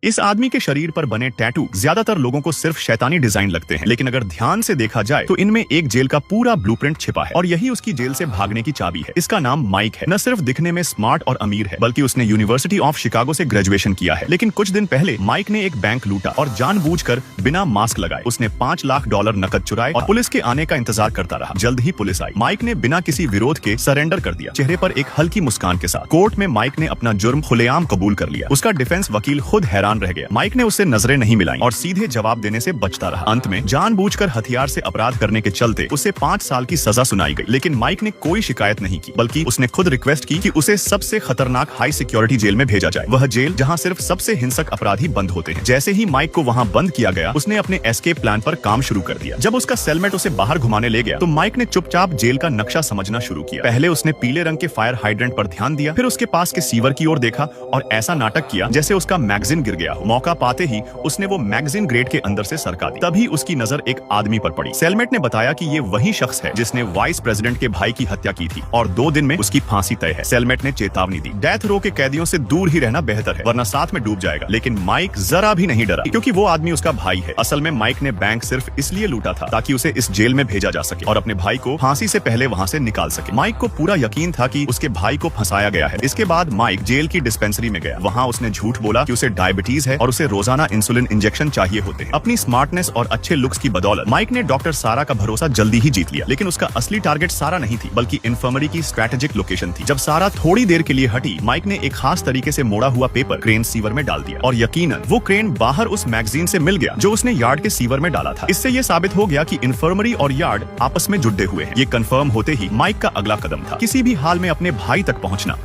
इस आदमी के शरीर पर बने टैटू ज्यादातर लोगों को सिर्फ शैतानी डिजाइन लगते हैं, लेकिन अगर ध्यान से देखा जाए तो इनमें एक जेल का पूरा ब्लूप्रिंट छिपा है और यही उसकी जेल से भागने की चाबी है। इसका नाम माइक है। न सिर्फ दिखने में स्मार्ट और अमीर है, बल्कि उसने यूनिवर्सिटी ऑफ शिकागो से ग्रेजुएशन किया है। लेकिन कुछ दिन पहले माइक ने एक बैंक लूटा और जानबूझकर बिना मास्क लगाए उसने $5 लाख नकद चुराए और पुलिस के आने का इंतजार करता रहा। जल्द ही पुलिस आई। माइक ने बिना किसी विरोध के सरेंडर कर दिया, चेहरे पर एक हल्की मुस्कान के साथ। कोर्ट में माइक ने अपना जुर्म खुलेआम कबूल कर लिया। उसका डिफेंस वकील खुद हैरान रह गया। माइक ने उससे नजरें नहीं मिलाई और सीधे जवाब देने से बचता रहा। अंत में जानबूझकर हथियार से अपराध करने के चलते उसे 5 साल की सजा सुनाई गई। लेकिन माइक ने कोई शिकायत नहीं की, बल्कि उसने खुद रिक्वेस्ट की कि उसे सबसे खतरनाक हाई सिक्योरिटी जेल में भेजा जाए। वह जेल जहां सिर्फ सबसे हिंसक अपराधी बंद होते हैं। जैसे ही माइक को वहां बंद किया गया, उसने अपने एस्केप प्लान पर काम शुरू कर दिया। जब उसका सेलमेट उसे बाहर घुमाने ले गया तो माइक ने चुपचाप जेल का नक्शा समझना शुरू किया। पहले उसने पीले रंग के फायर हाइड्रेंट पर ध्यान दिया, फिर उसके पास के सीवर की ओर देखा और ऐसा नाटक किया जैसे उसका मैगजीन गिर गया हो। मौका पाते ही उसने वो मैगजीन ग्रेट के अंदर से सरका दी। तभी उसकी नजर एक आदमी पर पड़ी। सेलमेट ने बताया कि ये वही शख्स है जिसने वाइस प्रेसिडेंट के भाई की हत्या की थी और 2 दिन में उसकी फांसी तय है। सेलमेट ने चेतावनी दी, डेथ रो के कैदियों से दूर ही रहना बेहतर है, वरना साथ में डूब जाएगा। लेकिन माइक जरा भी नहीं डरा, क्योंकि वो आदमी उसका भाई है। असल में माइक ने बैंक सिर्फ इसलिए लूटा था ताकि उसे इस जेल में भेजा जा सके और अपने भाई को फांसी से पहले वहाँ से निकाल सके। माइक को पूरा यकीन था कि उसके भाई को फंसाया गया है। इसके बाद माइक जेल की डिस्पेंसरी में गया। वहाँ उसने झूठ बोला कि उसे डायबिटीज है और उसे रोजाना इंसुलिन इंजेक्शन चाहिए होते हैं। अपनी स्मार्टनेस और अच्छे लुक्स की बदौलत माइक ने डॉक्टर सारा का भरोसा जल्दी ही जीत लिया। लेकिन उसका असली टारगेट सारा नहीं थी, बल्कि इन्फर्मरी की स्ट्रेटेजिक लोकेशन थी। जब सारा थोड़ी देर के लिए हटी, माइक ने एक खास तरीके से मोड़ा हुआ पेपर क्रेन सीवर में डाल दिया और यकीनन वो क्रेन बाहर उस मैगजीन से मिल गया जो उसने यार्ड के सीवर में डाला था। इससे ये साबित हो गया कि इन्फर्मरी और यार्ड आपस में जुड़े हुए हैं। ये कंफर्म होते ही माइक का अगला कदम था किसी भी हाल में अपने भाई तक पहुंचना।